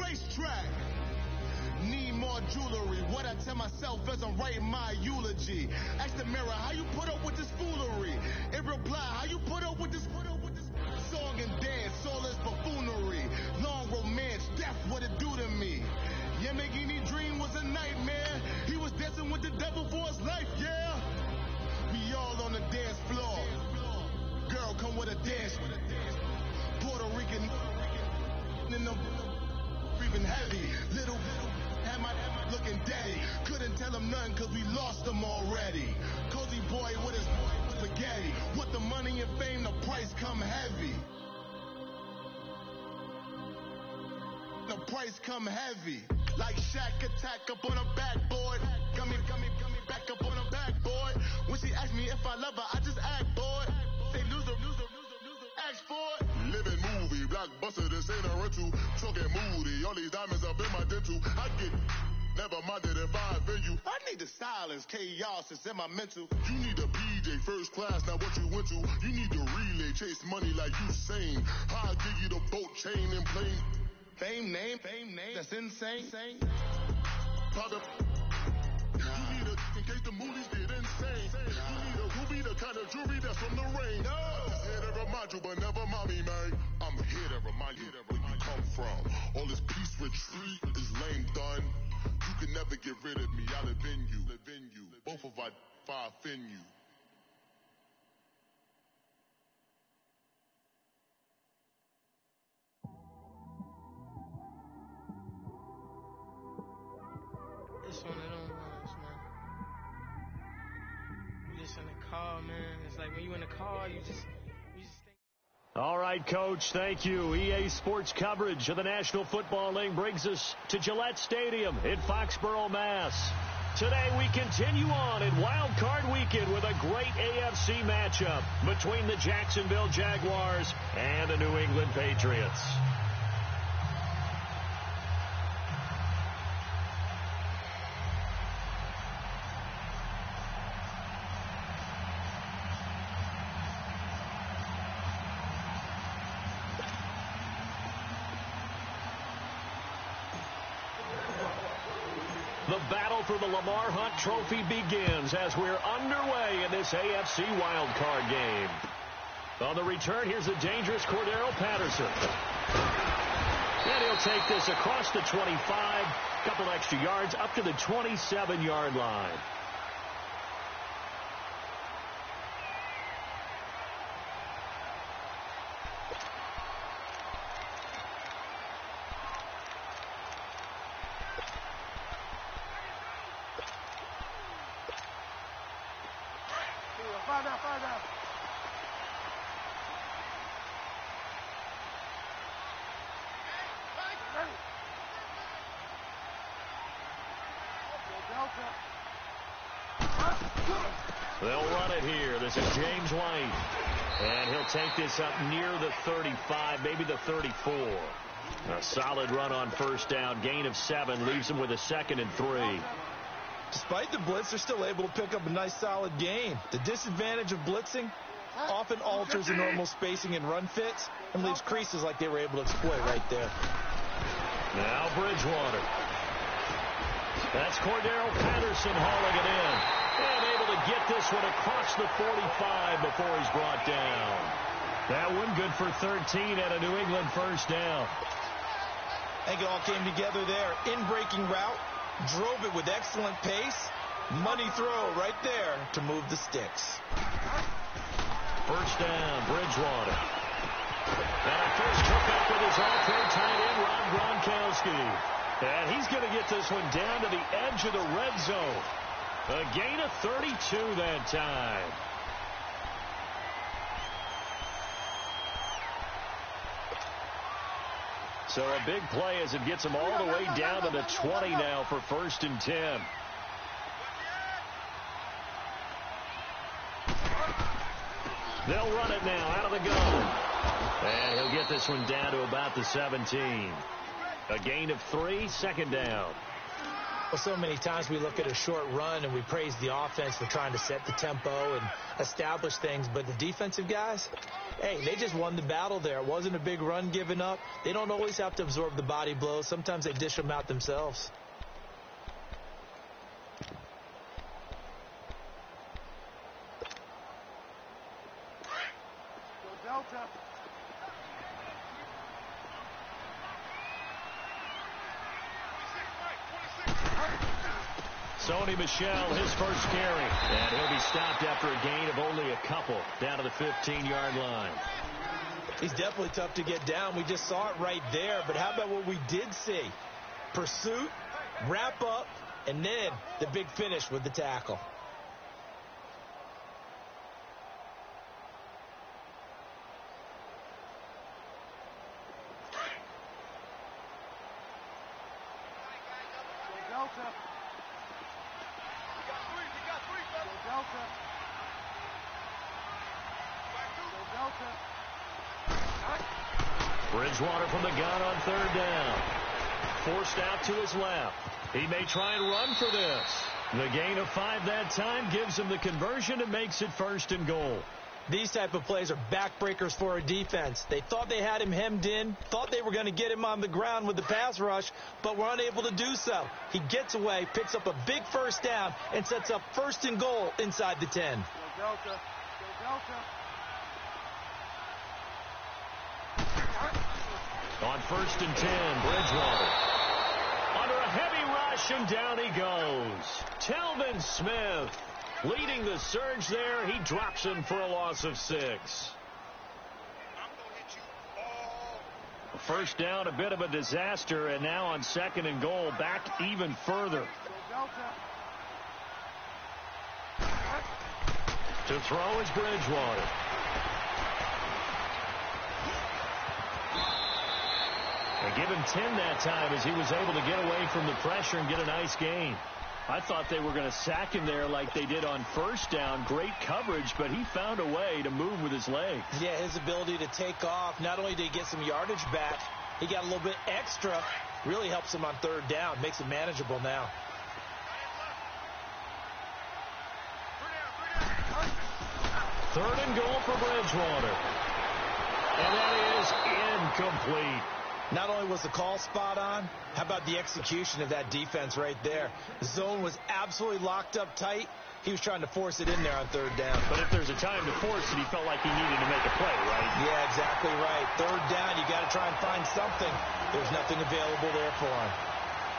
racetrack. Need more jewelry. What I tell myself as I'm writing my eulogy. Ask the mirror, how you put up with this foolery? It reply, how you put up with this song and dance, all this buffoonery. Long romance, death, what it do to me? Yeah, making me dream was a nightmare. He was dancing with the devil for his life, yeah. We all on the dance floor. Girl, come with a dance. Puerto Rican in the breathing heavy. Little had my looking daddy. Couldn't tell him nothing cause we lost him already. Cozy boy with his spaghetti. With the money and fame, the price come heavy. The price come heavy. Like Shaq attack up on a backboard. Got me back up on a backboard. When she asked me if I love her, I just act bored. Say loser, ask for it. Living movie, blockbuster, this ain't a rental. Talking moody, all these diamonds up in my dental. I get never minded if I offend you. I need the silence, chaos is in my mental. You need a PJ, first class, not what you went to. You need the relay, chase money like you sane. I'll give you the boat, chain, and plane. Fame name, that's insane. Private. You need a in case the movies get insane. You need a ruby, the kind of jewelry that's from the rain. No. I'm just here to remind you, but never mind me, man. I'm here to remind you where you come from. All this peace retreat is lame done. You can never get rid of me. I live in you. Both of I offend you. It's one of them ones, man. You just in the car, man. It's like when you in the car, you just think. All right, Coach, thank you. EA Sports coverage of the National Football League brings us to Gillette Stadium in Foxborough, Mass. Today we continue on in Wildcard Weekend with a great AFC matchup between the Jacksonville Jaguars and the New England Patriots. The battle for the Lamar Hunt Trophy begins as we're underway in this AFC wildcard game. On the return, here's the dangerous Cordero Patterson. And he'll take this across the 25, a couple extra yards, up to the 27-yard line. Five down. They'll run it here. This is James White. And he'll take this up near the 35, maybe the 34. A solid run on first down. Gain of 7 leaves him with a 2nd and 3. Despite the blitz, they're still able to pick up a nice, solid gain. The disadvantage of blitzing often alters the normal spacing and run fits and leaves creases like they were able to exploit right there. Now Bridgewater. That's Cordero Patterson hauling it in. And able to get this one across the 45 before he's brought down. That one good for 13 at a New England first down. I think it all came together there. In-breaking route. Drove it with excellent pace. Money throw right there to move the sticks. First down, Bridgewater. And a first took up with his all-pro tight end, Rob Gronkowski. And he's going to get this one down to the edge of the red zone. A gain of 32 that time. So a big play as it gets them all the way down to the 20 now for 1st and 10. They'll run it now out of the gun. And he'll get this one down to about the 17. A gain of 3, 2nd down. Well, so many times we look at a short run and we praise the offense for trying to set the tempo and establish things, but the defensive guys, hey, they just won the battle there. It wasn't a big run given up. They don't always have to absorb the body blows. Sometimes they dish them out themselves. Delta. Sony Michel, his first carry. And he'll be stopped after a gain of only a couple down to the 15-yard line. He's definitely tough to get down. We just saw it right there. But how about what we did see? Pursuit, wrap up, and then the big finish with the tackle. Delta. Bridgewater from the gun on third down. Forced out to his left. He may try and run for this. The gain of 5 that time gives him the conversion and makes it 1st and goal. These type of plays are backbreakers for a defense. They thought they had him hemmed in, thought they were going to get him on the ground with the pass rush, but were unable to do so. He gets away, picks up a big first down, and sets up 1st and goal inside the 10. Delta. On 1st and 10, Bridgewater. Under a heavy rush, and down he goes. Telvin Smith leading the surge there. He drops him for a loss of 6. First down, a bit of a disaster, and now on 2nd and goal, back even further. To throw is Bridgewater. And give him 10 that time as he was able to get away from the pressure and get a nice gain. I thought they were going to sack him there like they did on 1st down. Great coverage, but he found a way to move with his legs. Yeah, his ability to take off, not only did he get some yardage back, he got a little bit extra. Really helps him on 3rd down, makes it manageable now. Third and goal for Bridgewater. And that is incomplete. Not only was the call spot on, how about the execution of that defense right there? The zone was absolutely locked up tight. He was trying to force it in there on 3rd down. But if there's a time to force it, he felt like he needed to make a play, right? Yeah, exactly right. 3rd down, you got to try and find something. There's nothing available there for him.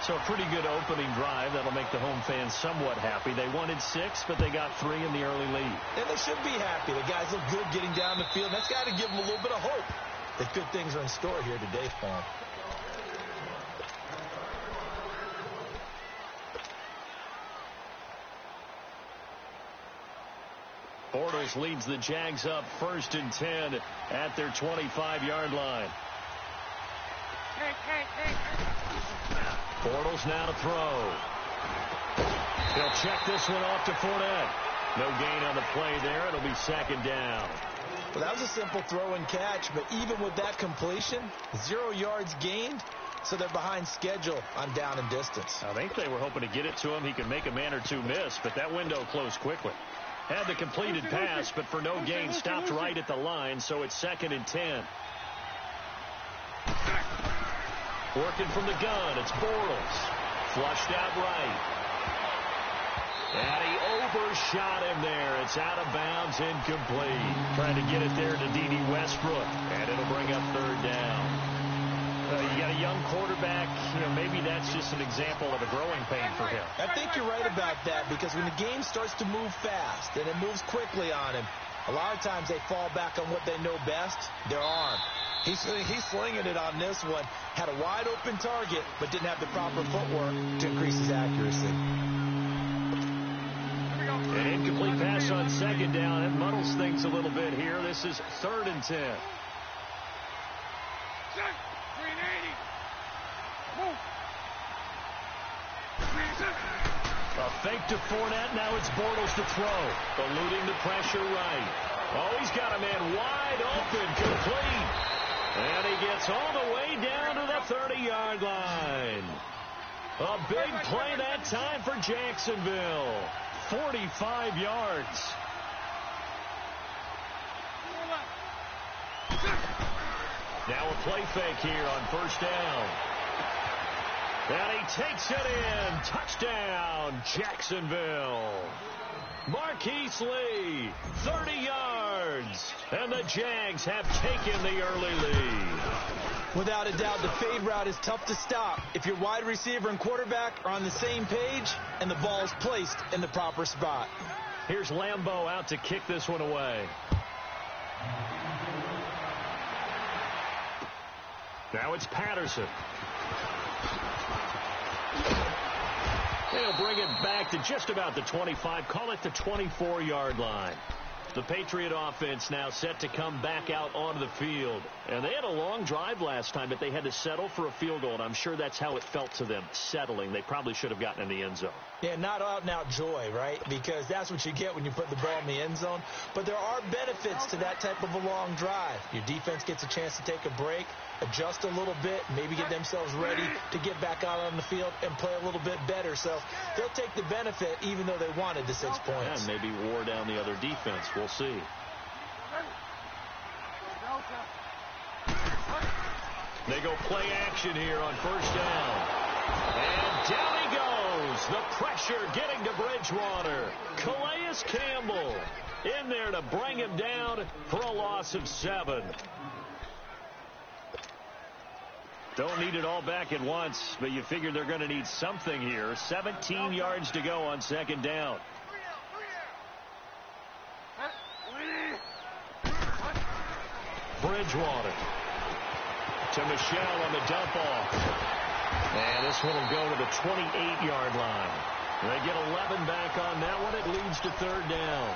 So a pretty good opening drive. That'll make the home fans somewhat happy. They wanted 6, but they got 3 in the early lead. And they should be happy. The guys look good getting down the field. That's got to give them a little bit of hope that good things are in store here today for them. Bortles leads the Jags up 1st and 10 at their 25-yard line. Bortles now to throw. He'll check this one off to Fournette. No gain on the play there. It'll be 2nd down. Well, that was a simple throw and catch, but even with that completion, 0 yards gained, so they're behind schedule on down and distance. I think they were hoping to get it to him. He could make a man or two miss, but that window closed quickly. Had the completed pass, but for no gain, stopped right at the line, so it's 2nd and 10. Working from the gun, it's Bortles. Flushed out right. And he overshot him there. It's out of bounds, incomplete. Trying to get it there to D.D. Westbrook, and it'll bring up 3rd down. You got a young quarterback. Maybe that's just an example of a growing pain for him. I think you're right about that, because when the game starts to move fast and it moves quickly on him, a lot of times they fall back on what they know best, their arm. He's slinging it on this one. Had a wide open target, but didn't have the proper footwork to increase his accuracy. An incomplete pass on 2nd down. It muddles things a little bit here. This is 3rd and 10. A fake to Fournette. Now it's Bortles to throw. Eluding the pressure right. Oh, he's got a man wide open. Complete. And he gets all the way down to the 30-yard line. A big play that time for Jacksonville. 45 yards. Now a play fake here on first down. And he takes it in. Touchdown, Jacksonville. Marquise Lee, 30 yards. And the Jags have taken the early lead. Without a doubt, the fade route is tough to stop if your wide receiver and quarterback are on the same page and the ball is placed in the proper spot. Here's Lambeau out to kick this one away. Now it's Patterson. They'll bring it back to just about the 25. Call it the 24-yard line. The Patriot offense now set to come back out onto the field. And they had a long drive last time, but they had to settle for a field goal. And I'm sure that's how it felt to them, settling. They probably should have gotten in the end zone. Yeah, not out-and-out joy, right? Because that's what you get when you put the ball in the end zone. But there are benefits to that type of a long drive. Your defense gets a chance to take a break, adjust a little bit, maybe get themselves ready to get back out on the field and play a little bit better. So they'll take the benefit even though they wanted the 6 points. And maybe wore down the other defense. We'll see. They go play action here on first down. And down he goes. The pressure getting to Bridgewater. Calais Campbell in there to bring him down for a loss of 7. Don't need it all back at once, but you figure they're going to need something here. 17 yards to go on second down. Bridgewater to Michelle on the dump off. And this one will go to the 28-yard line. They get 11 back on that one. It leads to third down.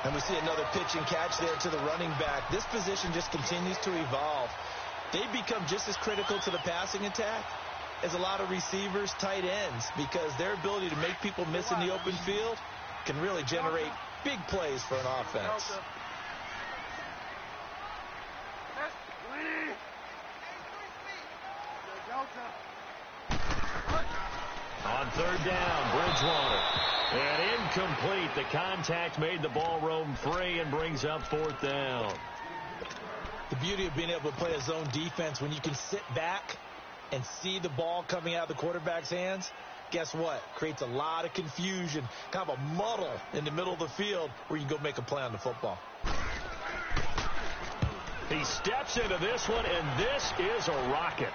And we see another pitch and catch there to the running back. This position just continues to evolve. They become just as critical to the passing attack as a lot of receivers, tight ends, because their ability to make people miss in the open field can really generate big plays for an offense. On third down, Bridgewater. And incomplete. The contact made the ball roam free and brings up fourth down. The beauty of being able to play a zone defense when you can sit back and see the ball coming out of the quarterback's hands, guess what? Creates a lot of confusion, kind of a muddle in the middle of the field where you go make a play on the football. He steps into this one, and this is a rocket.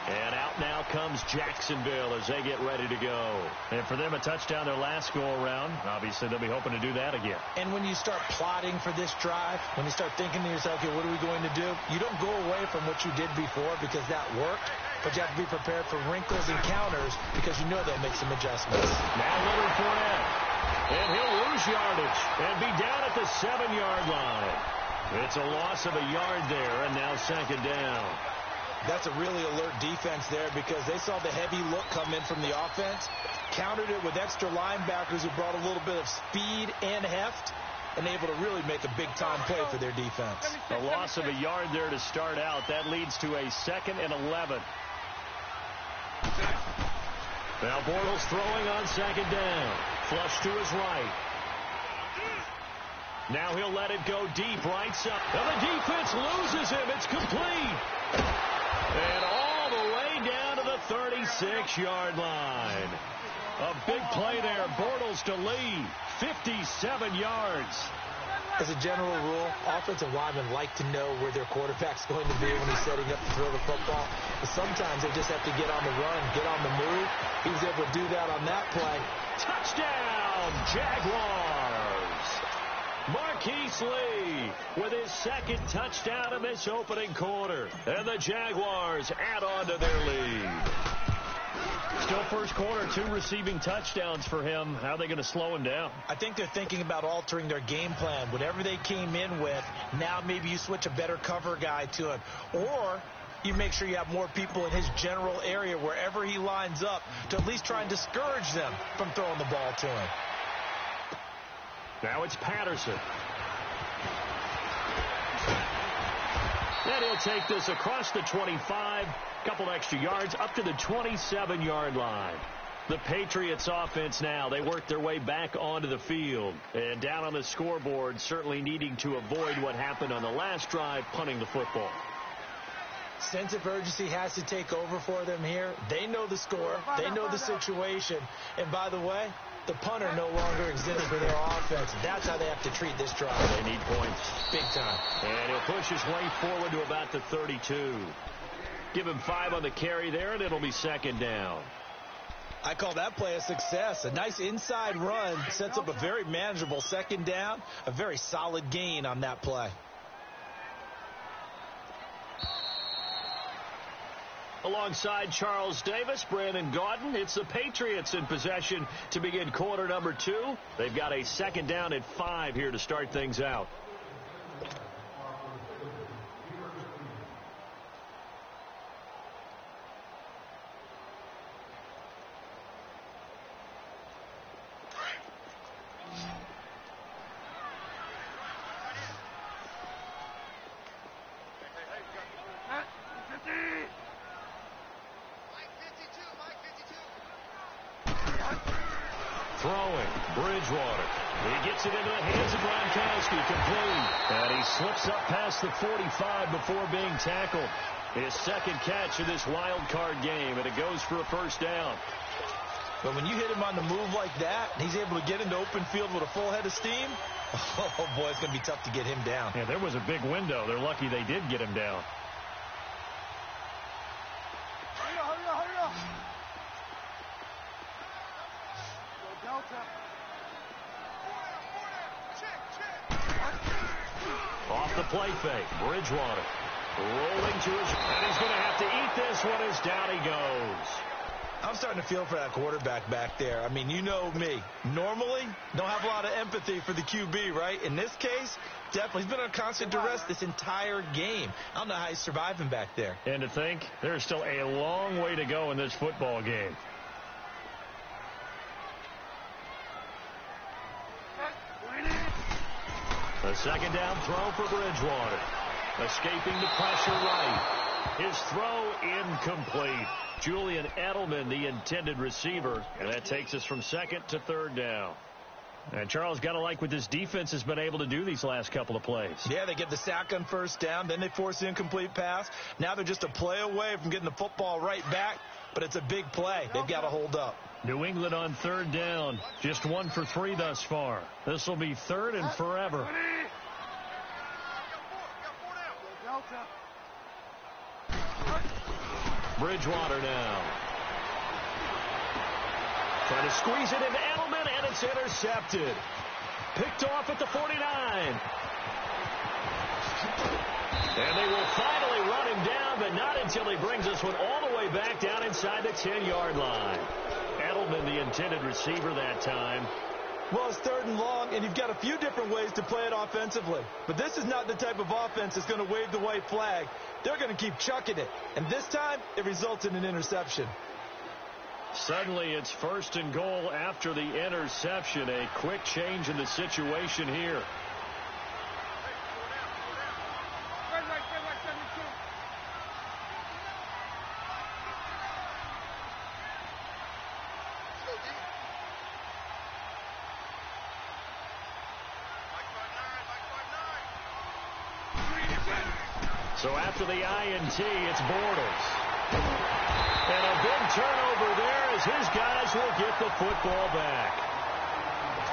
And out now comes Jacksonville as they get ready to go. And for them, a touchdown their last go-around. Obviously, they'll be hoping to do that again. And when you start plotting for this drive, when you start thinking to yourself, okay, what are we going to do? You don't go away from what you did before because that worked, but you have to be prepared for wrinkles and counters because you know they'll make some adjustments. Now Leonard Fournette. And he'll lose yardage and be down at the 7-yard line. It's a loss of a yard there, and now second down. That's a really alert defense there because they saw the heavy look come in from the offense, countered it with extra linebackers who brought a little bit of speed and heft, and able to really make a big-time play for their defense. A loss of a yard there to start out. That leads to a 2nd and 11. Now Bortles throwing on second down. Flush to his right. Now he'll let it go deep, right side. And the defense loses him. It's complete. And all the way down to the 36-yard line. A big play there. Bortles to Lee. 57 yards. As a general rule, offensive linemen like to know where their quarterback's going to be when he's setting up to throw the football. But sometimes they just have to get on the run, get on the move. He was able to do that on that play. Touchdown, Jaguars. Marquise Lee with his 2nd touchdown in this opening quarter. And the Jaguars add on to their lead. Still first quarter, 2 receiving touchdowns for him. How are they going to slow him down? I think they're thinking about altering their game plan. Whatever they came in with, now maybe you switch a better cover guy to him. Or you make sure you have more people in his general area wherever he lines up to at least try and discourage them from throwing the ball to him. Now it's Patterson. And he'll take this across the 25, couple extra yards, up to the 27-yard line. The Patriots offense now, they work their way back onto the field. And down on the scoreboard, certainly needing to avoid what happened on the last drive, punting the football. Sense of urgency has to take over for them here. They know the score. They know the situation. And by the way, the punter no longer exists for their offense. That's how they have to treat this drive. They need points. Big time. And he'll push his way forward to about the 32. Give him 5 on the carry there, and it'll be second down. I call that play a success. A nice inside run sets up a very manageable second down. A very solid gain on that play. Alongside Charles Davis, Brandon Gaudin, it's the Patriots in possession to begin quarter number 2. They've got a second down at 5 here to start things out. Throwing, Bridgewater. He gets it into the hands of Gronkowski, complete. And he slips up past the 45 before being tackled. His second catch of this wild card game, and it goes for a first down. But when you hit him on the move like that, and he's able to get into open field with a full head of steam, oh boy, it's going to be tough to get him down. Yeah, there was a big window. They're lucky they did get him down. Off the play fake, Bridgewater rolling to his, and he's going to have to eat this one as down he goes. I'm starting to feel for that quarterback back there. I mean, you know me. Normally, don't have a lot of empathy for the QB, right? In this case, definitely. He's been on constant duress this entire game. I don't know how he's surviving back there. And to think, there's still a long way to go in this football game. A second down throw for Bridgewater. Escaping the pressure right. His throw incomplete. Julian Edelman, the intended receiver. And that takes us from second to third down. And Charles, got to like what this defense has been able to do these last couple of plays. Yeah, they get the sack on first down. Then they force the incomplete pass. Now they're just a play away from getting the football right back. But it's a big play. They've got to hold up. New England on third down. Just 1 for 3 thus far. This will be third and forever. Bridgewater now. Trying to squeeze it into Edelman, and it's intercepted. Picked off at the 49. And they will finally run him down, but not until he brings this one all the way back down inside the 10-yard line. Edelman, the intended receiver that time. Well, it's third and long, and you've got a few different ways to play it offensively. But this is not the type of offense that's going to wave the white flag. They're going to keep chucking it. And this time, it results in an interception. Suddenly, it's first and goal after the interception. A quick change in the situation here. So after the INT, it's Bortles. And a big turnover there as his guys will get the football back.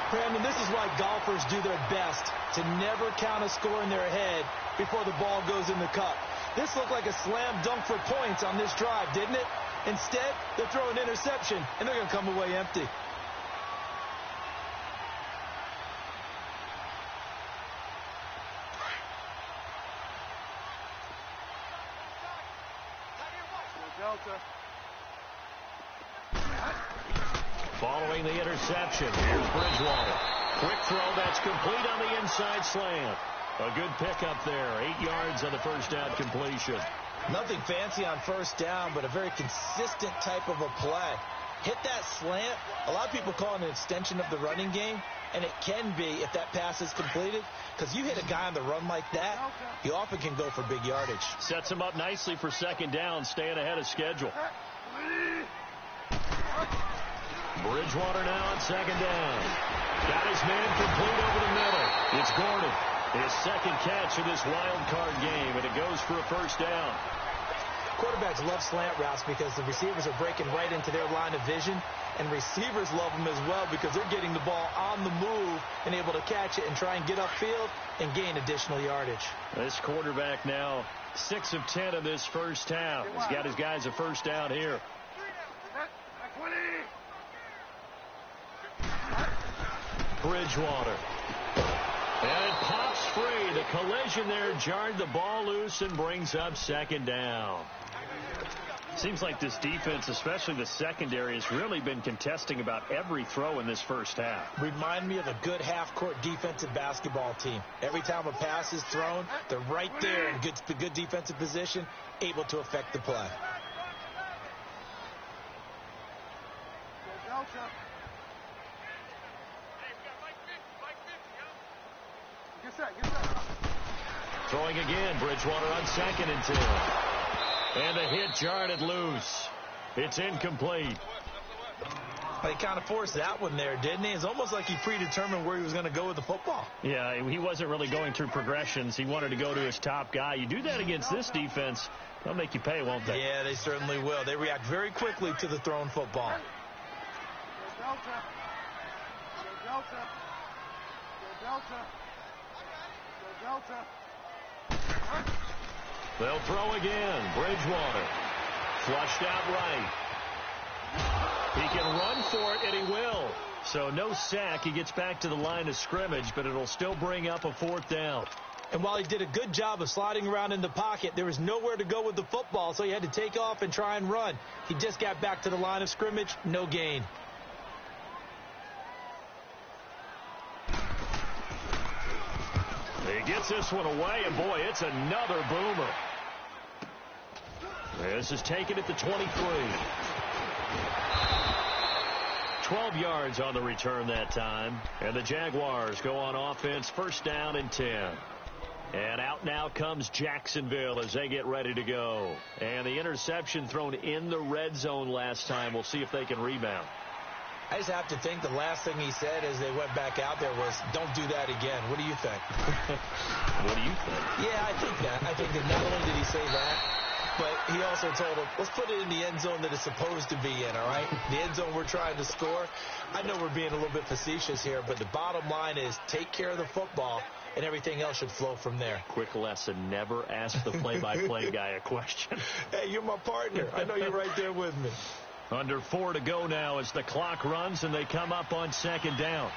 Brandon, this is why golfers do their best to never count a score in their head before the ball goes in the cup. This looked like a slam dunk for points on this drive, didn't it? Instead, they're throwing an interception, and they're going to come away empty. Following the interception, here's Bridgewater. Quick throw that's complete on the inside slant. A good pickup there, 8 yards on the first down completion. Nothing fancy on first down, but a very consistent type of a play. hit that slant. A lot of people call it an extension of the running game, and it can be if that pass is completed, because you hit a guy on the run like that, he often can go for big yardage. Sets him up nicely for second down, staying ahead of schedule. Bridgewater now on second down. Got his man complete over the middle. It's Gordon. His second catch of this wild card game, and it goes for a first down. Quarterbacks love slant routes because the receivers are breaking right into their line of vision, and receivers love them as well because they're getting the ball on the move and able to catch it and try and get upfield and gain additional yardage. This quarterback now 6 of 10 in this first half. He's got his guys a first down here. Bridgewater. And it pops free. The collision there jarred the ball loose and brings up second down. Seems like this defense, especially the secondary, has really been contesting about every throw in this first half. Remind me of a good half-court defensive basketball team. Every time a pass is thrown, they're right there in good defensive position, able to affect the play. Throwing again, Bridgewater on 2nd and 10. And the hit jarred it loose. It's incomplete. He kind of forced that one there, didn't he? It's almost like he predetermined where he was going to go with the football. Yeah, he wasn't really going through progressions. He wanted to go to his top guy. You do that against this defense, they'll make you pay, won't they? Yeah, they certainly will. They react very quickly to the thrown football. They'll throw again. Bridgewater. Flushed out right. He can run for it, and he will. So no sack. He gets back to the line of scrimmage, but it'll still bring up a 4th down. And while he did a good job of sliding around in the pocket, there was nowhere to go with the football, so he had to take off and try and run. He just got back to the line of scrimmage. No gain. He gets this one away, and boy, it's another boomer. This is taken at the 23. 12 yards on the return that time. And the Jaguars go on offense, first down and 10. And out now comes Jacksonville as they get ready to go. And the interception thrown in the red zone last time. We'll see if they can rebound. I just have to think the last thing he said as they went back out there was, don't do that again. What do you think? What do you think? Yeah, I think that. I think that not only did he say that, but he also told him, let's put it in the end zone that it's supposed to be in, all right? The end zone we're trying to score. I know we're being a little bit facetious here, but the bottom line is take care of the football, and everything else should flow from there. Quick lesson, never ask the play-by-play guy a question. Hey, you're my partner. I know you're right there with me. Under 4 to go now as the clock runs and they come up on second down.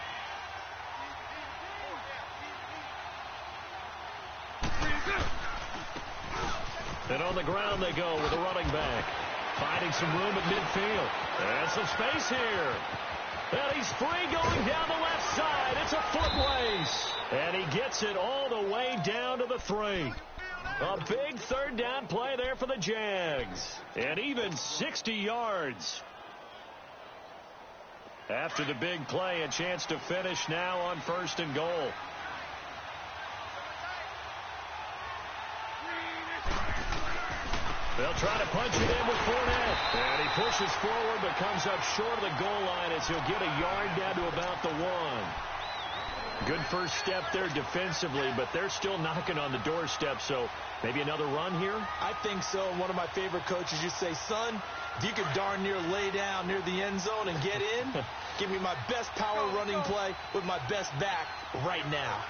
And on the ground they go with a running back. Finding some room at midfield. And some space here. And he's free going down the left side. It's a foot race. And he gets it all the way down to the 3. A big third down play there for the Jags. And even 60 yards. After the big play, a chance to finish now on 1st and goal. They'll try to punch it in with Fournette. And he pushes forward but comes up short of the goal line as he'll get a yard down to about the 1. Good first step there defensively, but they're still knocking on the doorstep, so maybe another run here? I think so. One of my favorite coaches used to say, son, if you could darn near lay down near the end zone and get in, give me my best power running play with my best back right now.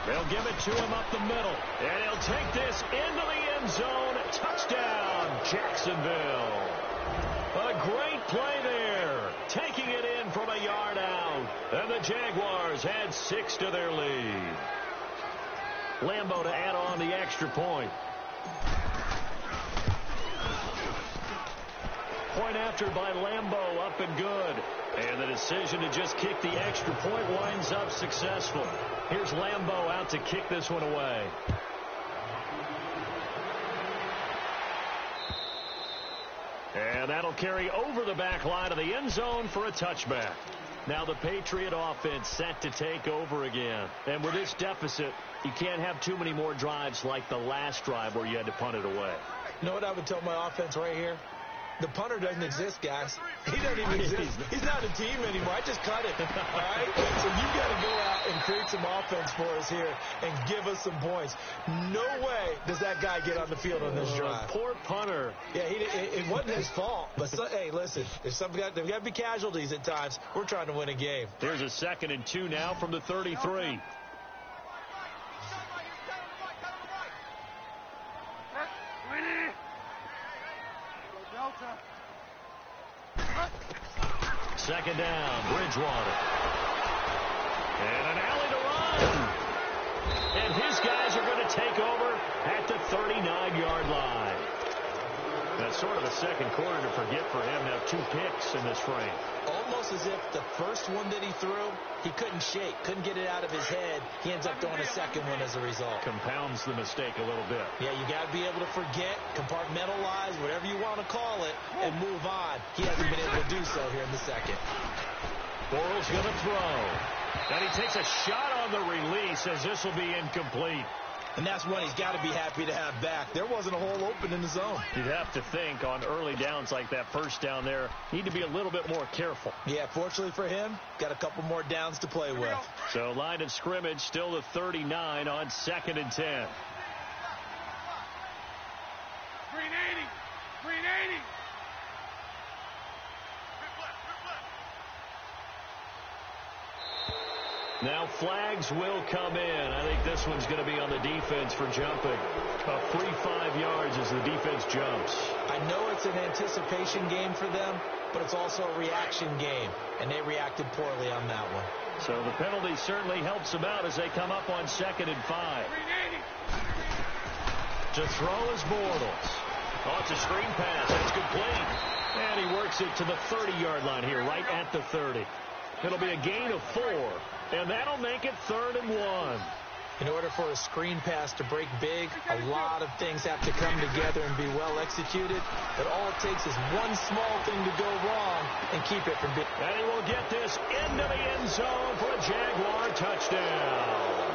They'll give it to him up the middle, and he'll take this into the end zone. Touchdown, Jacksonville. A great play there, taking it in from a yard out. And the Jaguars add 6 to their lead. Lambeau to add on the extra point. Point after by Lambeau, up and good. And the decision to just kick the extra point winds up successful. Here's Lambeau out to kick this one away. And that'll carry over the back line of the end zone for a touchback. Now the Patriot offense set to take over again. And with this deficit, you can't have too many more drives like the last drive where you had to punt it away. You know what I would tell my offense right here? The punter doesn't exist, guys. He doesn't even exist. He's not a team anymore. I just cut it. All right? So you got to go out and create some offense for us here and give us some points. No way does that guy get on the field on this drive. Poor punter. Yeah, it wasn't his fault. But, hey, listen, there's got to be casualties at times. We're trying to win a game. Here's a 2nd and 2 now from the 33. Second down, Bridgewater. And an alley to run. And his guys are going to take over at the 39-yard line. That's sort of a second quarter to forget for him. Now 2 picks in this frame. Almost as if the first one that he threw, he couldn't shake, couldn't get it out of his head. He ends up throwing a second one as a result. Compounds the mistake a little bit. Yeah, you got to be able to forget, compartmentalize, whatever you want to call it, and move on. He hasn't been able to do so here in the second. Borrell's going to throw. And he takes a shot on the release as this will be incomplete. And that's one he's got to be happy to have back. There wasn't a hole open in the zone. You'd have to think on early downs like that first down there, need to be a little bit more careful. Yeah, fortunately for him, got a couple more downs to play with. So line of scrimmage still the 39 on 2nd and 10. 380. 380. Now flags will come in. I think this one's going to be on the defense for jumping. A free 5 yards as the defense jumps. I know it's an anticipation game for them, but it's also a reaction game, and they reacted poorly on that one. So the penalty certainly helps them out as they come up on 2nd and 5. To throw is Bortles. Oh, it's a screen pass. That's complete. And he works it to the 30-yard line here, right at the 30. It'll be a gain of 4, and that'll make it 3rd and 1. In order for a screen pass to break big, a lot of things have to come together and be well executed. But all it takes is one small thing to go wrong and keep it from being. And he will get this into the end zone for a Jaguar touchdown.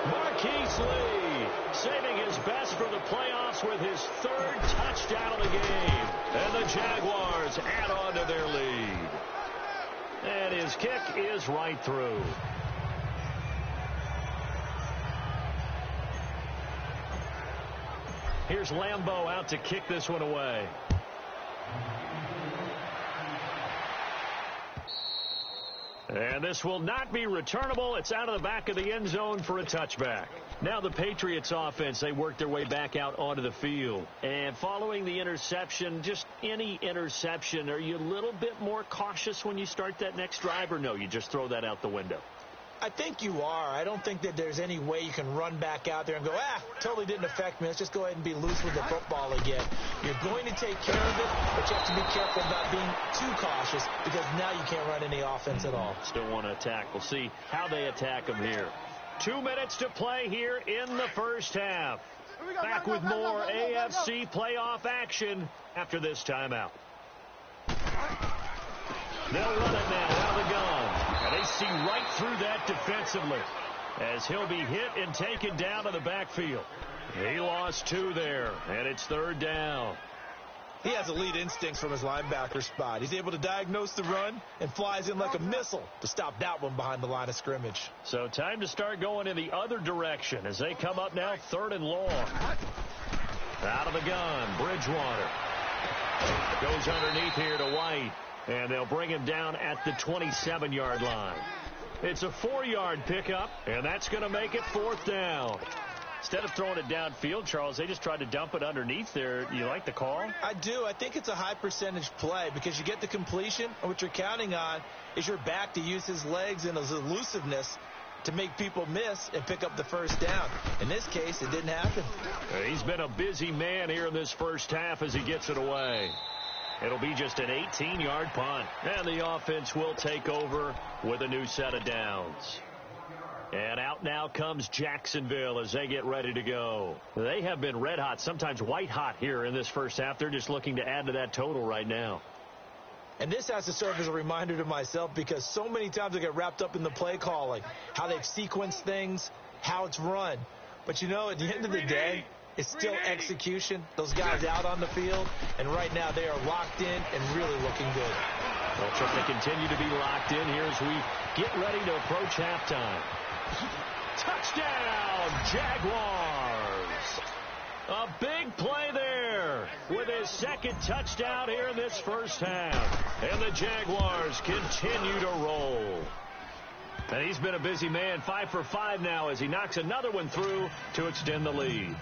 Marquise Lee saving his best for the playoffs with his 3rd touchdown of the game. And the Jaguars add on to their lead. And his kick is right through. Here's Lambeau out to kick this one away. And this will not be returnable. It's out of the back of the end zone for a touchback. Now the Patriots offense, they work their way back out onto the field. And following the interception, just any interception, are you a little bit more cautious when you start that next drive, or no, you just throw that out the window? I think you are. I don't think that there's any way you can run back out there and go, totally didn't affect me. Let's just go ahead and be loose with the football again. You're going to take care of it, but you have to be careful about being too cautious because now you can't run any offense at all. Still want to attack. We'll see how they attack them here. 2 minutes to play here in the first half. Back with more AFC playoff action after this timeout. They'll run it now out of the gun. And they see right through that defensively as he'll be hit and taken down to the backfield. He lost 2 there, and it's 3rd down. He has elite instincts from his linebacker spot. He's able to diagnose the run and flies in like a missile to stop that one behind the line of scrimmage. So time to start going in the other direction as they come up now 3rd and long. Out of the gun, Bridgewater. Goes underneath here to White. And they'll bring him down at the 27-yard line. It's a 4-yard pickup, and that's going to make it 4th down. Instead of throwing it downfield, Charles, they just tried to dump it underneath there. You like the call? I do. I think it's a high percentage play because you get the completion, and what you're counting on is your back to use his legs and his elusiveness to make people miss and pick up the 1st down. In this case, it didn't happen. He's been a busy man here in this first half as he gets it away. It'll be just an 18-yard punt. And the offense will take over with a new set of downs. And out Up now comes Jacksonville as they get ready to go. They have been red hot, sometimes white hot here in this first half. They're just looking to add to that total right now. And this has to serve as a reminder to myself because so many times I get wrapped up in the play calling, how they've sequenced things, how it's run. But, you know, at the end of the day, it's still execution. Those guys out on the field, and right now they are locked in and really looking good. They'll try to continue to be locked in here as we get ready to approach halftime. Touchdown, Jaguars! A big play there with his second touchdown here in this first half. And the Jaguars continue to roll. And he's been a busy man, 5 for 5 now as he knocks another one through to extend the lead.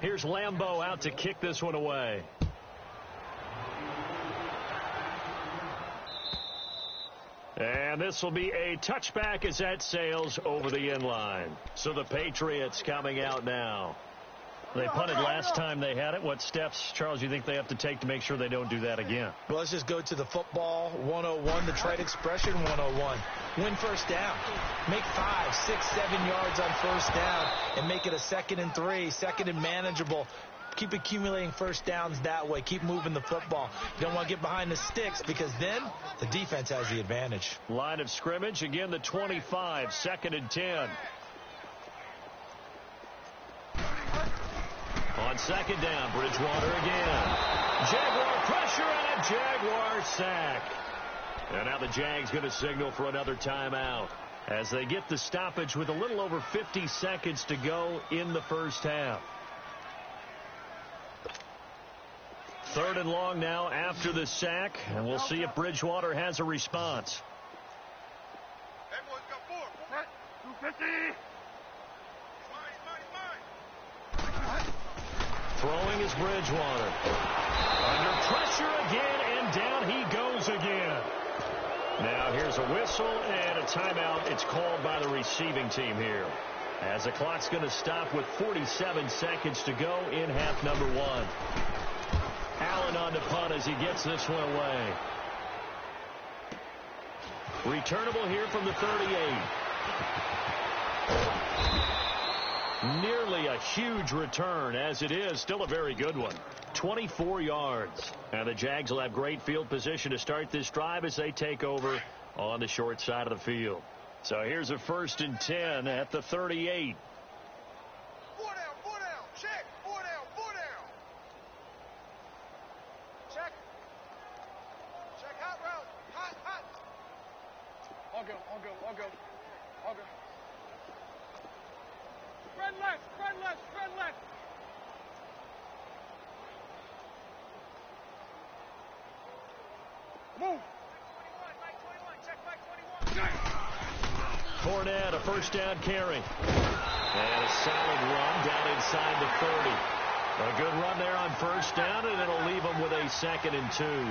Here's Lambeau out to kick this one away. And this will be a touchback as that sails over the end line. So the Patriots coming out now. They punted last time they had it. What steps, Charles, do you think they have to take to make sure they don't do that again? Well, let's just go to the football 101, the trade expression 101. Win first down. Make 5, 6, 7 yards on first down and make it a 2nd and 3, 2nd and manageable. Keep accumulating first downs that way. Keep moving the football. You don't want to get behind the sticks because then the defense has the advantage. Line of scrimmage, again the 25, 2nd and 10. On 2nd down, Bridgewater again. Jaguar pressure and a Jaguar sack. And now the Jags going to signal for another timeout as they get the stoppage with a little over 50 seconds to go in the first half. 3rd and long now after the sack, and we'll see if Bridgewater has a response. That boy's got 4. 250. Throwing is Bridgewater. Under pressure again, and down he goes again. Now here's a whistle and a timeout. It's called by the receiving team here, as the clock's going to stop with 47 seconds to go in half number 1. Allen on the punt as he gets this one away. Returnable here from the 38. Nearly a huge return, as it is still a very good one. 24 yards. And the Jags will have great field position to start this drive as they take over on the short side of the field. So here's a 1st and 10 at the 38. 4 down, check, 4 down. Check hot route, hot. I'll go. Spread left. Move. Mike 21, check Mike 21. Fournette, a first down carry. And a solid run down inside the 30. A good run there on first down, and it'll leave them with a 2nd and 2.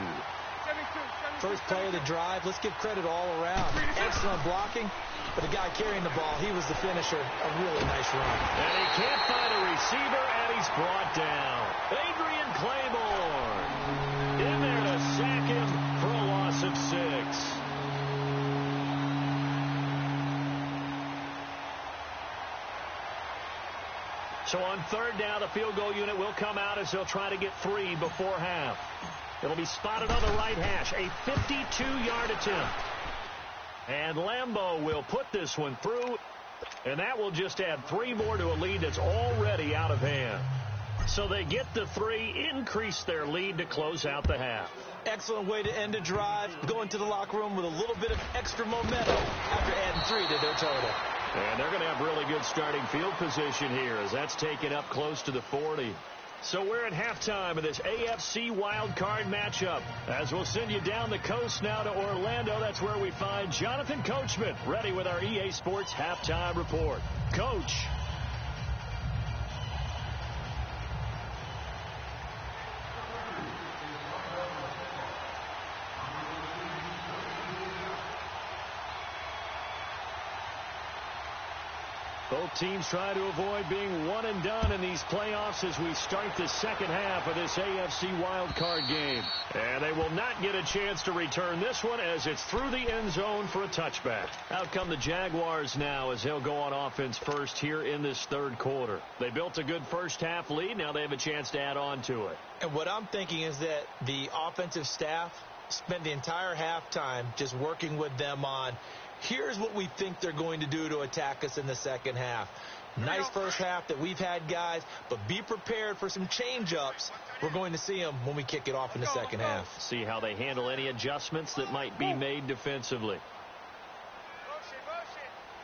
First play of the drive. Let's give credit all around. Excellent blocking. But the guy carrying the ball, he was the finisher. A really nice run. And he can't find a receiver, and he's brought down. Adrian Claymore in there to sack him for a loss of 6. So on 3rd down, the field goal unit will come out as they'll try to get 3 before half. It'll be spotted on the right hash, a 52-yard attempt. And Lambeau will put this one through, and that will just add 3 more to a lead that's already out of hand. So they get the 3, increase their lead to close out the half. Excellent way to end a drive, go into the locker room with a little bit of extra momentum after adding 3 to their total. And they're going to have really good starting field position here as that's taken up close to the 40. So we're at halftime of this AFC Wildcard matchup. As we'll send you down the coast now to Orlando, that's where we find Jonathan Coachman ready with our EA Sports Halftime Report. Coach. Both teams try to avoid being one and done in these playoffs as we start the second half of this AFC Wildcard game. And they will not get a chance to return this one as it's through the end zone for a touchback. Out come the Jaguars now as they'll go on offense first here in this third quarter. They built a good first half lead. Now they have a chance to add on to it. And what I'm thinking is that the offensive staff spent the entire halftime just working with them on, here's what we think they're going to do to attack us in the second half. Nice first half that we've had, guys, but be prepared for some change-ups. We're going to see them when we kick it off in the second half. See how they handle any adjustments that might be made defensively.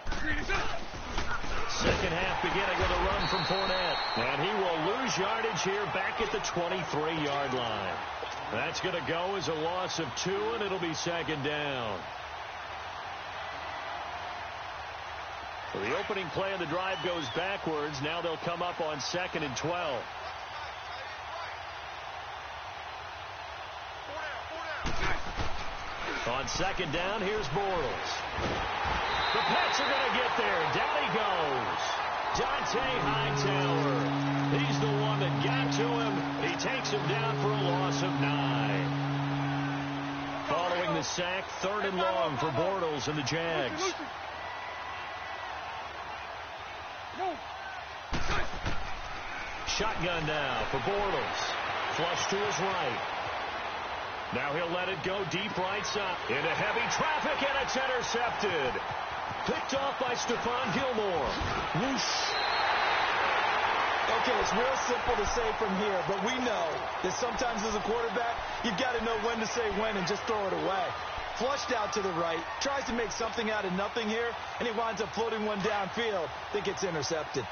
Second half beginning with a run from Fournette. And he will lose yardage here back at the 23-yard line. That's going to go as a loss of 2, and it'll be second down. So the opening play of the drive goes backwards. Now they'll come up on 2nd and 12. On second down, here's Bortles. The Pets are going to get there. Down he goes. Dante Hightower. He's the one that got to him. He takes him down for a loss of 9. Following the sack, 3rd and long for Bortles and the Jags. Shotgun now for Bortles. Flush to his right. Now he'll let it go deep right side. Into heavy traffic, and it's intercepted. Picked off by Stephon Gilmore. Whoosh. Okay, it's real simple to say from here, but we know that sometimes as a quarterback, you've got to know when to say when and just throw it away. Flushed out to the right, tries to make something out of nothing here, and he winds up floating one downfield that gets intercepted.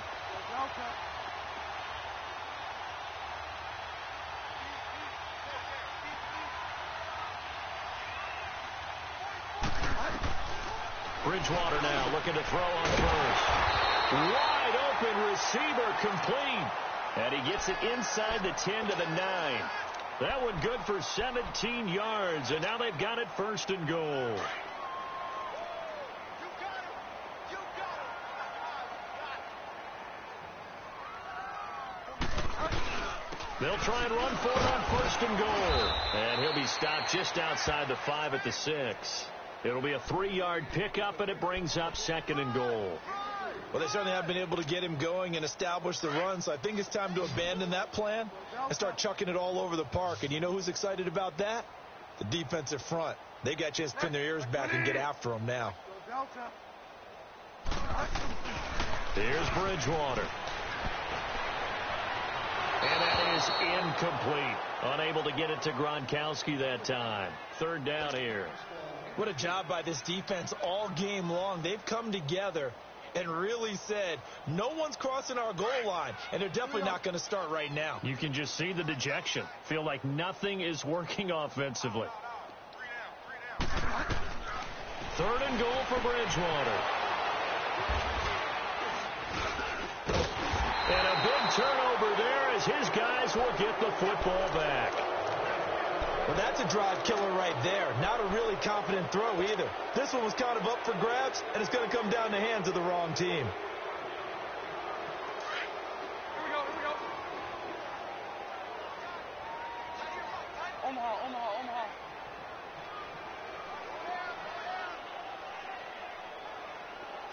Bridgewater now looking to throw on first. Wide open receiver complete. And he gets it inside the 10 to the 9. That one good for 17 yards. And now they've got it 1st and goal. They'll try and run for it on 1st and goal. And he'll be stopped just outside the 5 at the 6. It'll be a 3-yard pickup, and it brings up 2nd and goal. Well, they certainly have been able to get him going and establish the run, so I think it's time to abandon that plan and start chucking it all over the park. And you know who's excited about that? The defensive front. They got a chance to pin their ears back and get after him now. Here's Bridgewater. And that is incomplete. Unable to get it to Gronkowski that time. 3rd down here. What a job by this defense all game long. They've come together and really said, no one's crossing our goal line, and they're definitely not going to start right now. You can just see the dejection. Feel like nothing is working offensively. 3rd and goal for Bridgewater. And a big turnover there as his guys will get the football back. Well, that's a drive killer right there. Not a really confident throw either. This one was kind of up for grabs, and it's going to come down the hands of the wrong team. Here we go. Omaha.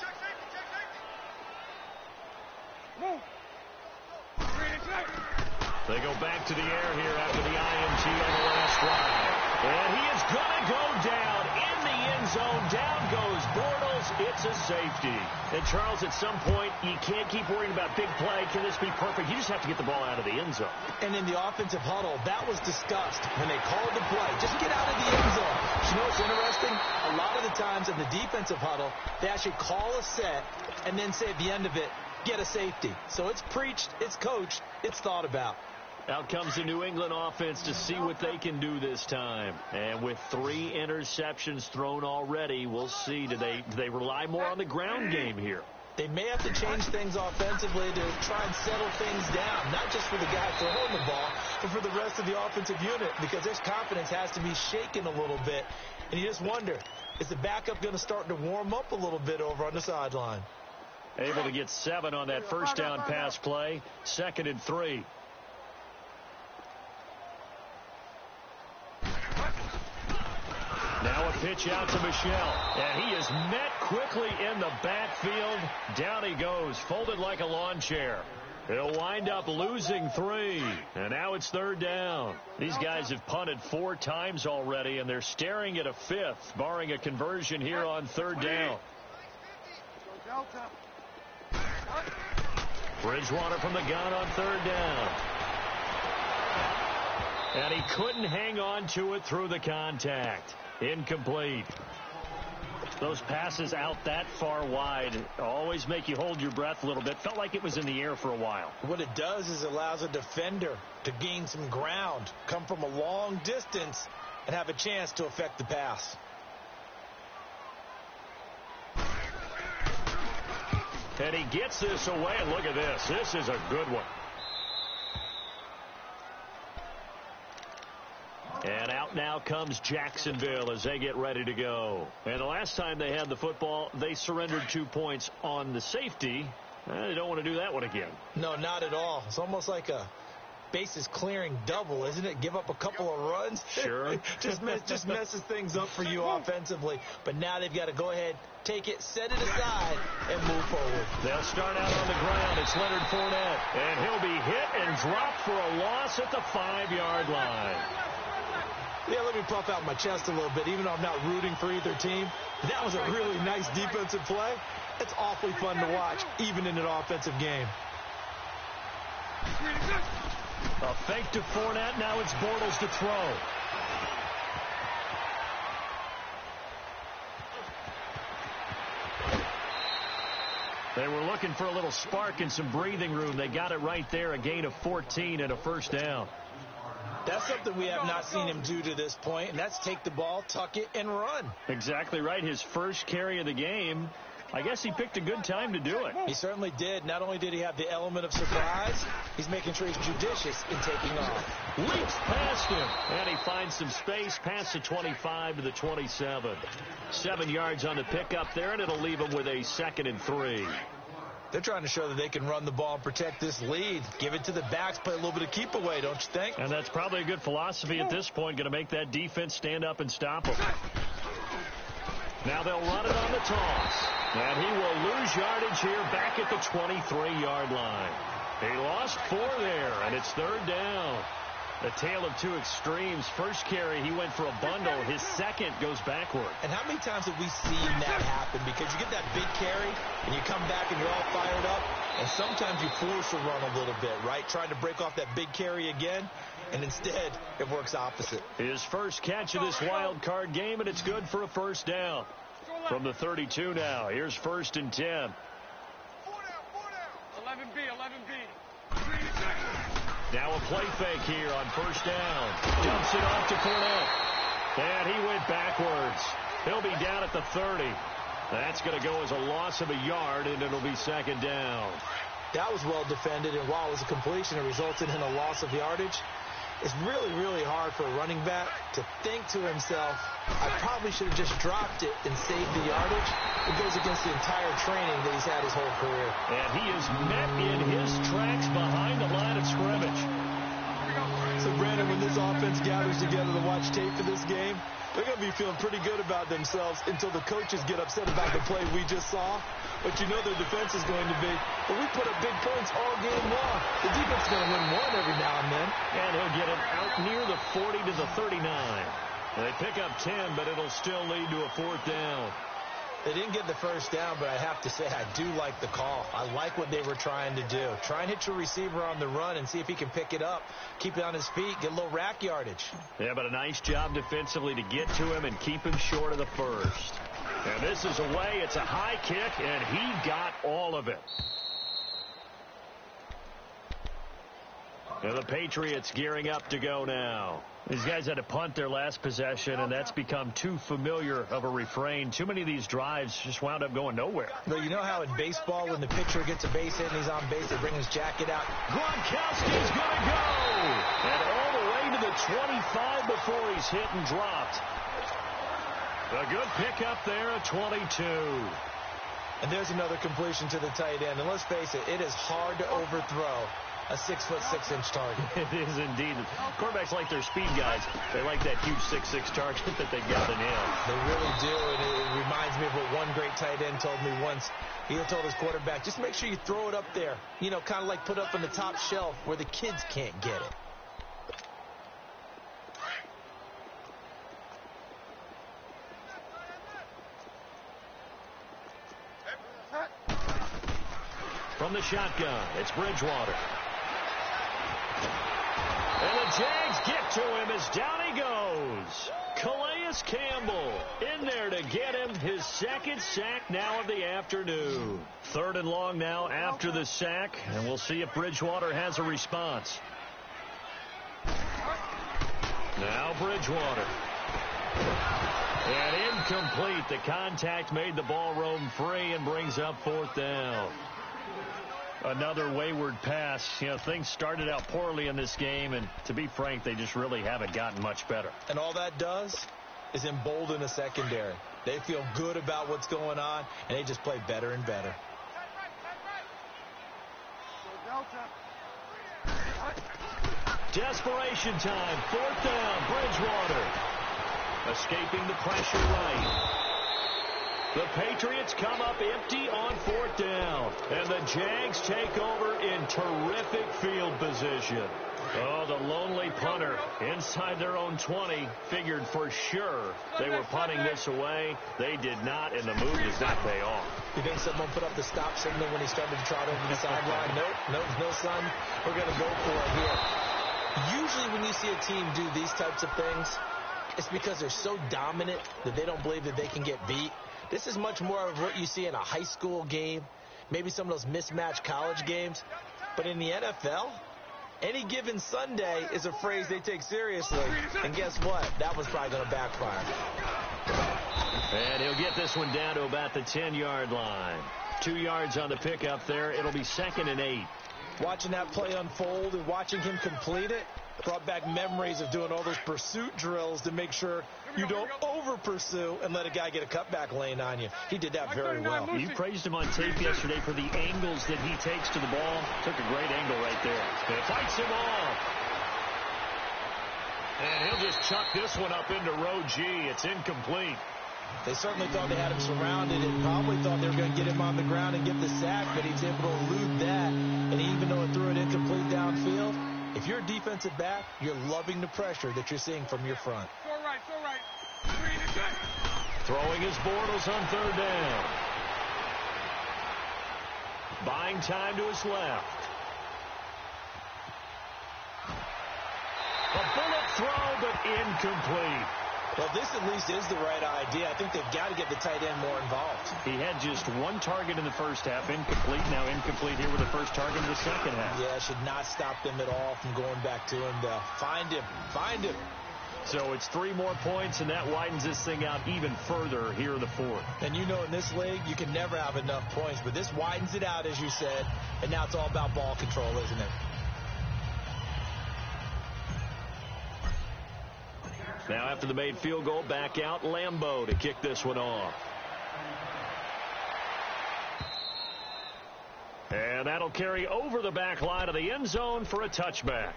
Check safety. Move. They go back to the air here after the INT on the last drive. And he is going to go down in the end zone. Down goes Bortles. It's a safety. And, Charles, at some point, you can't keep worrying about big play. Can this be perfect? You just have to get the ball out of the end zone. And in the offensive huddle, that was discussed when they called the play. Just get out of the end zone. You know what's interesting? A lot of the times in the defensive huddle, they actually call a set and then say at the end of it, get a safety. So it's preached, it's coached, it's thought about. Out comes the New England offense to see what they can do this time. And with 3 interceptions thrown already, we'll see. Do they rely more on the ground game here? They may have to change things offensively to try and settle things down, not just for the guy throwing the ball, but for the rest of the offensive unit, because their confidence has to be shaken a little bit. And you just wonder, is the backup going to start to warm up a little bit over on the sideline? Able to get 7 on that first down pass play. 2nd and 3. Now a pitch out to Michel. And he is met quickly in the backfield. Down he goes, folded like a lawn chair. He'll wind up losing 3. And now it's 3rd down. These guys have punted 4 times already, and they're staring at a 5th, barring a conversion here on 3rd down. Bridgewater from the gun on 3rd down. And he couldn't hang on to it through the contact. Incomplete. Those passes out that far wide always make you hold your breath a little bit. Felt like it was in the air for a while. What it does is it allows a defender to gain some ground, come from a long distance, and have a chance to affect the pass. And he gets this away, and look at this. This is a good one. And out now comes Jacksonville as they get ready to go. And the last time they had the football, they surrendered 2 points on the safety. They don't want to do that one again. No, not at all. It's almost like a bases clearing double, isn't it? Give up a couple of runs. Sure. just messes things up for you offensively. But now they've got to go ahead, take it, set it aside, and move forward. They'll start out on the ground. It's Leonard Fournette. And he'll be hit and dropped for a loss at the 5-yard line. Yeah, let me puff out my chest a little bit, even though I'm not rooting for either team. That was a really nice defensive play. It's awfully fun to watch, even in an offensive game. A fake to Fournette. Now it's Bortles to throw. They were looking for a little spark and some breathing room. They got it right there. A gain of 14 and a 1st down. That's something we have not seen him do to this point, and that's take the ball, tuck it, and run. Exactly right. His first carry of the game. I guess he picked a good time to do it. He certainly did. Not only did he have the element of surprise, he's making sure he's judicious in taking off. Leaps past him, and he finds some space past the 25 to the 27. 7 yards on the pickup there, and it'll leave him with a 2nd and 3. They're trying to show that they can run the ball and protect this lead. Give it to the backs, play a little bit of keep away, don't you think? And that's probably a good philosophy at this point, going to make that defense stand up and stop them. Now they'll run it on the toss. And he will lose yardage here back at the 23-yard line. He lost 4 there, and it's 3rd down. A tale of 2 extremes. First carry, he went for a bundle. His second goes backward. And how many times have we seen that happen? Because you get that big carry, and you come back and you're all fired up, and sometimes you force a run a little bit, right? Trying to break off that big carry again, and instead it works opposite. His first catch of this wild card game, and it's good for a 1st down. From the 32 now, here's 1st and 10. 11B, 11B. Now a play fake here on 1st down. Dumps it off to Fournette. And he went backwards. He'll be down at the 30. That's going to go as a loss of a yard, and it'll be 2nd down. That was well defended, and while it was a completion, it resulted in a loss of yardage. It's really, really hard for a running back to think to himself, I probably should have just dropped it and saved the yardage. It goes against the entire training that he's had his whole career. And he is met in his tracks behind the line of scrimmage. So, Brandon, when this offense gathers together to watch tape for this game, they're going to be feeling pretty good about themselves until the coaches get upset about the play we just saw. But you know their defense is going to be, well, we put up big points all game long. The defense is going to win one every now and then. And he'll get it out near the 40 to the 39. They pick up 10, but it'll still lead to a 4th down. They didn't get the 1st down, but I have to say I do like the call. I like what they were trying to do. Try and hit your receiver on the run and see if he can pick it up, keep it on his feet, get a little rack yardage. Yeah, but a nice job defensively to get to him and keep him short of the 1st. And this is away. It's a high kick, and he got all of it. And the Patriots gearing up to go now. These guys had to punt their last possession, and that's become too familiar of a refrain. Too many of these drives just wound up going nowhere. Well, you know how in baseball, when the pitcher gets a base hit and he's on base, they bring his jacket out. Gronkowski's going to go! And all the way to the 25 before he's hit and dropped. A good pickup there at 22. And there's another completion to the tight end. And let's face it, it is hard to overthrow a 6'6" target. It is indeed. Quarterbacks like their speed guys. They like that huge 6'6" target that they got in him. They really do, and it reminds me of what one great tight end told me once. He told his quarterback, just make sure you throw it up there. You know, kind of like put up on the top shelf where the kids can't get it. From the shotgun, it's Bridgewater. And the Jags get to him as down he goes. Calais Campbell in there to get him his second sack now of the afternoon. 3rd and long now after the sack, and we'll see if Bridgewater has a response. Now Bridgewater. And incomplete. The contact made the ball roam free and brings up 4th down. Another wayward pass. You know, things started out poorly in this game, and to be frank, they just really haven't gotten much better. And all that does is embolden the secondary. They feel good about what's going on, and they just play better and better. Desperation time. 4th down. Bridgewater. Escaping the pressure right. The Patriots come up empty on 4th down. And the Jags take over in terrific field position. Oh, the lonely punter inside their own 20 figured for sure they were punting this away. They did not, and the move does not pay off. You think someone put up the stop signal when he started to trot over the sideline? Nope, no, son. We're going to go for it here. Usually when you see a team do these types of things, it's because they're so dominant that they don't believe that they can get beat. This is much more of what you see in a high school game, maybe some of those mismatched college games. But in the NFL, any given Sunday is a phrase they take seriously. And guess what? That was probably going to backfire. And he'll get this one down to about the 10-yard line. 2 yards on the pickup there. It'll be 2nd and 8. Watching that play unfold and watching him complete it brought back memories of doing all those pursuit drills to make sure you don't over-pursue and let a guy get a cutback lane on you. He did that very well. You praised him on tape yesterday for the angles that he takes to the ball. Took a great angle right there. And it fights him off. And he'll just chuck this one up into row G. It's incomplete. They certainly thought they had him surrounded and probably thought they were going to get him on the ground and get the sack, but he was able to elude that. And even though it threw it incomplete downfield, if you're a defensive back, you're loving the pressure that you're seeing from your front. Throwing his Bortles on 3rd down. Buying time to his left. A bullet throw, but incomplete. Well, this at least is the right idea. I think they've got to get the tight end more involved. He had just 1 target in the first half, incomplete. Now incomplete here with the first target in the second half. Yeah, should not stop them at all from going back to him to find him. So it's 3 more points, and that widens this thing out even further here in the 4th. And you know in this league, you can never have enough points, but this widens it out, as you said, and now it's all about ball control, isn't it? Now after the made field goal, back out Lambeau to kick this one off. And that'll carry over the back line of the end zone for a touchback.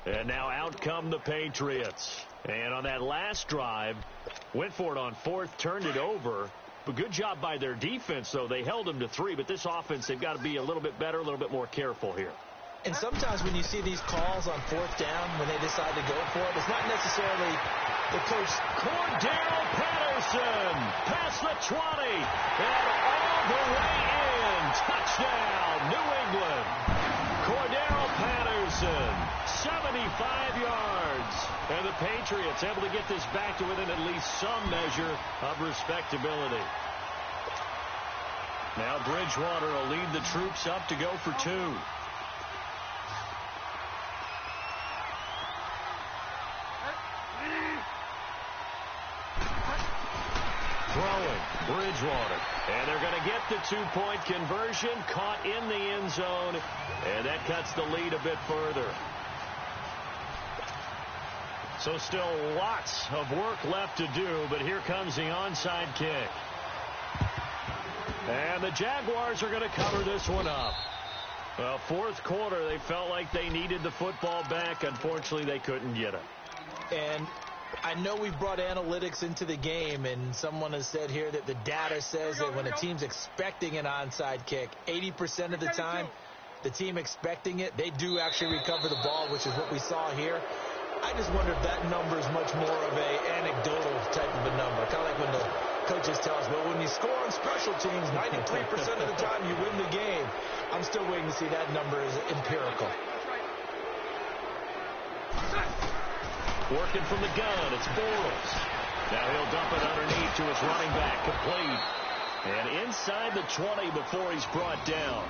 And now out come the Patriots. And on that last drive, went for it on 4th, turned it over. But good job by their defense, though. They held them to 3, but this offense, they've got to be a little bit better, a little bit more careful here. And sometimes when you see these calls on 4th down, when they decide to go for it, it's not necessarily the coach. Cordero Patterson past the 20 and all the way in. Touchdown, New England. Cordero Patterson, 75 yards. And the Patriots able to get this back to within at least some measure of respectability. Now Bridgewater will lead the troops up to go for 2. Throwing, Bridgewater. And they're going to get the 2-point conversion, caught in the end zone, and that cuts the lead a bit further. So still lots of work left to do, but here comes the onside kick. And the Jaguars are going to cover this one up. Well, fourth quarter, they felt like they needed the football back. Unfortunately, they couldn't get it. And I know we brought analytics into the game, and someone has said here that the data says that when a team's expecting an onside kick, 80% of the time, the team expecting it, they do actually recover the ball, which is what we saw here. I just wonder if that number is much more of a anecdotal type of a number. Kind of like when the coaches tell us, well, when you score on special teams, 93% of the time you win the game. I'm still waiting to see that number is empirical. Working from the gun, it's Bortles. Now he'll dump it underneath to his running back, complete. And inside the 20 before he's brought down.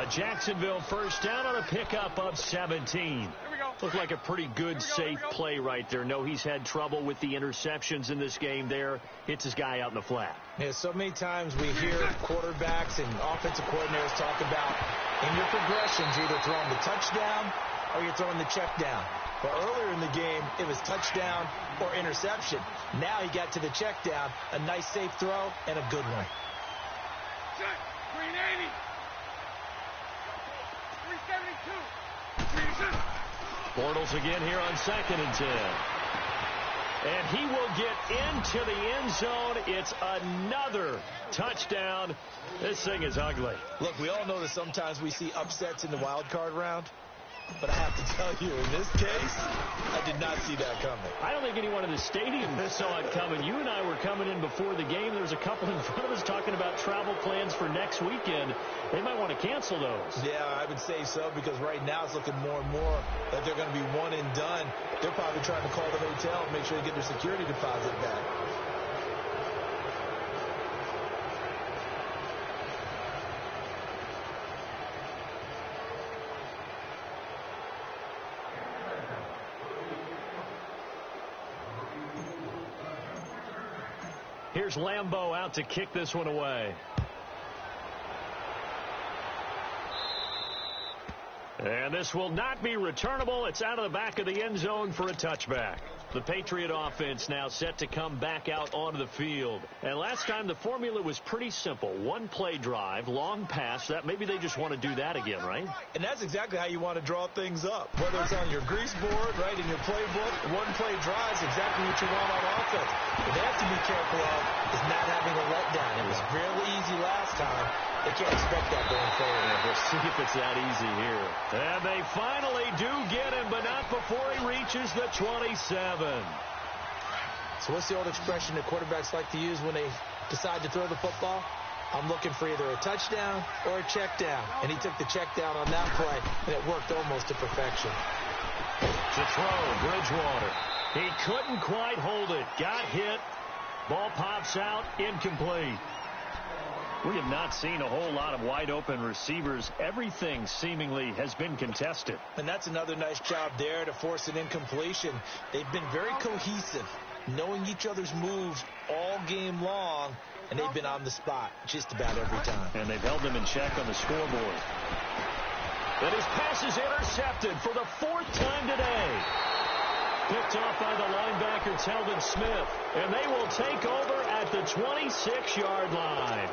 Jacksonville first down on a pickup of 17. Looked like a pretty good, safe play right there. No, he's had trouble with the interceptions in this game there. Hits his guy out in the flat. Yeah, so many times we hear quarterbacks and offensive coordinators talk about in your progressions, either throwing the touchdown or you're throwing the check down. Well, earlier in the game, it was touchdown or interception. Now he got to the check down, a nice safe throw, and a good one. 380. 372. Bortles again here on 2nd and 10. And he will get into the end zone. It's another touchdown. This thing is ugly. Look, we all know that sometimes we see upsets in the wild card round. But I have to tell you, in this case, I did not see that coming. I don't think anyone in the stadium saw it coming. You and I were coming in before the game. There's a couple in front of us talking about travel plans for next weekend. They might want to cancel those. Yeah, I would say so, because right now it's looking more and more like they're going to be one and done. They're probably trying to call the hotel and make sure they get their security deposit back. Here's Lambeau out to kick this one away. And this will not be returnable. It's out of the back of the end zone for a touchback. The Patriot offense now set to come back out onto the field. And last time the formula was pretty simple. One play drive, long pass. That maybe they just want to do that again, right? And that's exactly how you want to draw things up. Whether it's on your grease board, right, in your playbook, one play drive is exactly what you want on offense. What they have to be careful of is not having a letdown. It was really easy last time. They can't expect that going forward. Yeah, we'll see if it's that easy here. And they finally do get him, but not before he reaches the 27. So what's the old expression that quarterbacks like to use when they decide to throw the football? I'm looking for either a touchdown or a check down. And he took the check down on that play, and it worked almost to perfection. To throw, Bridgewater. He couldn't quite hold it. Got hit. Ball pops out, incomplete. We have not seen a whole lot of wide-open receivers. Everything seemingly has been contested. And that's another nice job there to force an incompletion. They've been very cohesive, knowing each other's moves all game long, and they've been on the spot just about every time. And they've held them in check on the scoreboard. But his pass is intercepted for the 4th time today. Picked off by the linebacker, Telvin Smith. And they will take over at the 26-yard line.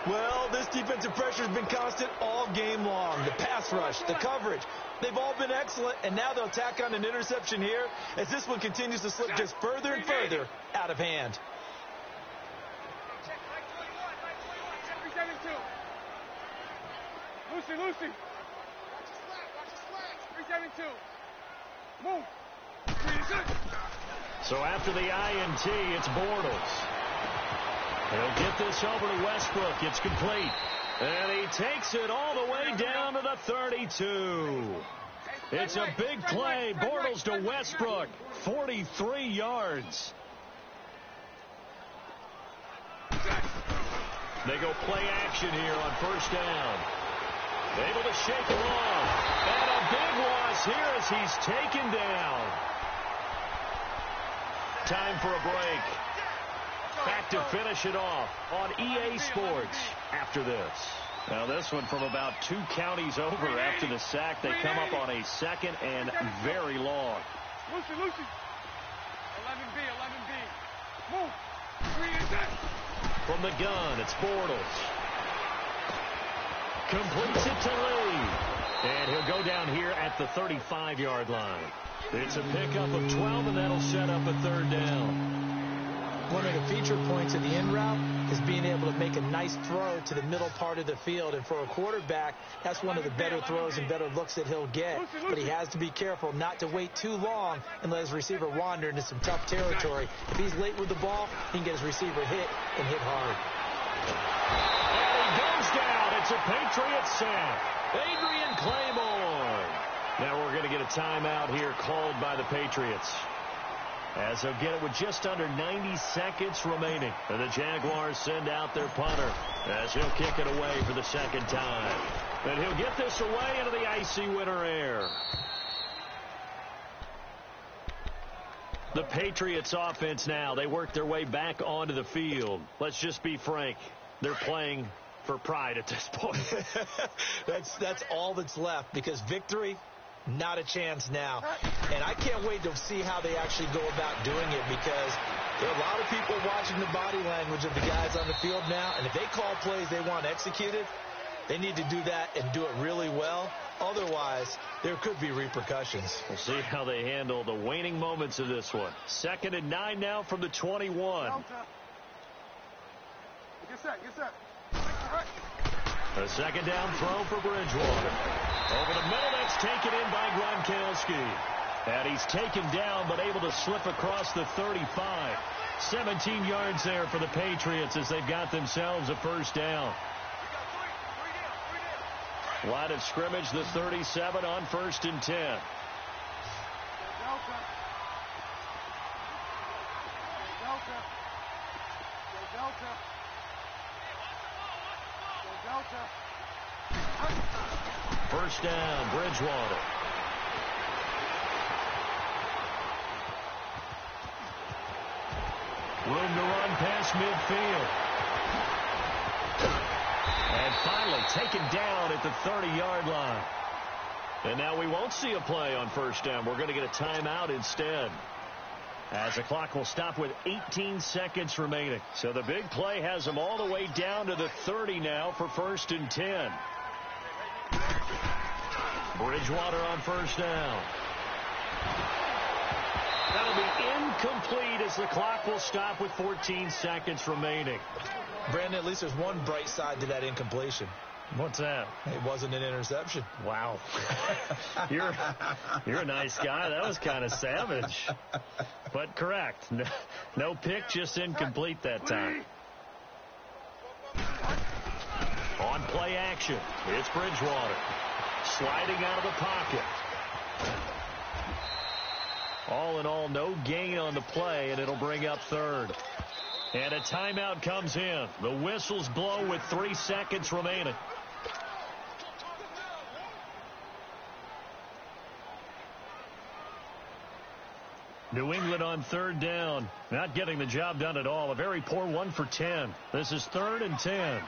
Well, this defensive pressure has been constant all game long. The pass rush, the coverage, they've all been excellent, and now they'll tack on an interception here as this one continues to slip just further and further out of hand. 372. Lucy. 372. Move. So after the INT, it's Bortles. He'll get this over to Westbrook. It's complete. And he takes it all the way down to the 32. It's a big play. Bortles to Westbrook. 43 yards. They go play action here on first down. Able to shake him off. And a big loss here as he's taken down. Time for a break. Back to finish it off on EA Sports after this. Now this one from about 2 counties over after the sack. They come up on a 2nd and very long. Lucy. 11B. Move. 3 and 10. From the gun, it's Bortles. Completes it to Lee. And he'll go down here at the 35-yard line. It's a pickup of 12, and that'll set up a third down. One of the feature points of the in route is being able to make a nice throw to the middle part of the field. And for a quarterback, that's one of the better throws and better looks that he'll get. But he has to be careful not to wait too long and let his receiver wander into some tough territory. If he's late with the ball, he can get his receiver hit and hit hard. And he goes down. It's a Patriots sack. Adrian Claiborne. Now we're going to get a timeout here called by the Patriots, as they'll get it with just under 90 seconds remaining. And the Jaguars send out their punter as he'll kick it away for the second time. And he'll get this away into the icy winter air. The Patriots offense now, they work their way back onto the field. Let's just be frank. They're playing for pride at this point. That's all that's left, because victory, not a chance now. And I can't wait to see how they actually go about doing it, because there are a lot of people watching the body language of the guys on the field now. And if they call plays they want executed, they need to do that and do it really well. Otherwise, there could be repercussions. We'll see how they handle the waning moments of this one. 2nd and 9 now from the 21. Get set. A second down throw for Bridgewater. Over the middle, that's taken in by Gronkowski. And he's taken down, but able to slip across the 35. 17 yards there for the Patriots as they've got themselves a first down. Line of scrimmage, the 37 on 1st and 10. First down, Bridgewater. Room to run past midfield. And finally taken down at the 30-yard line. And now we won't see a play on first down. We're going to get a timeout instead, as the clock will stop with 18 seconds remaining. So the big play has them all the way down to the 30 now for 1st and 10. Bridgewater on first down. That'll be incomplete as the clock will stop with 14 seconds remaining. Brandon, at least there's one bright side to that incompletion. What's that? It wasn't an interception. Wow. You're a nice guy. That was kind of savage. But correct. No pick, just incomplete that time. On play action, it's Bridgewater. Sliding out of the pocket. All in all, no gain on the play, and it'll bring up 3rd. And a timeout comes in. The whistles blow with 3 seconds remaining. New England on 3rd down. Not getting the job done at all. A very poor 1 for 10. This is 3rd and 10.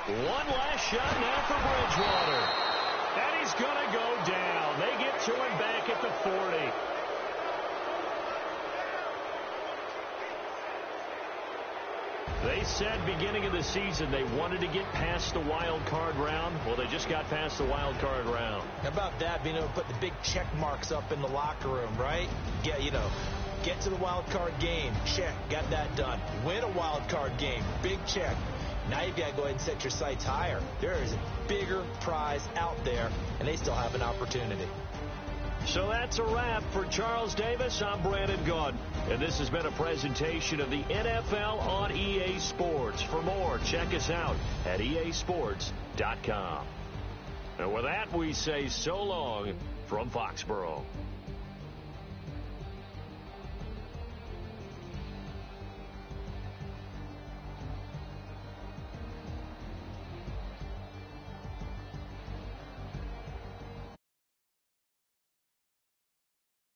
One last shot now for Bridgewater. And he's going to go down. They get to him back at the 40. They said beginning of the season they wanted to get past the wild card round. Well, they just got past the wild card round. How about that, being able to put the big check marks up in the locker room, right? Yeah, get to the wild card game. Check, got that done. Win a wild card game. Big check. Now you've got to go ahead and set your sights higher. There is a bigger prize out there, and they still have an opportunity. So that's a wrap for Charles Davis. I'm Brandon Gaudin, and this has been a presentation of the NFL on EA Sports. For more, check us out at easports.com. And with that, we say so long from Foxborough.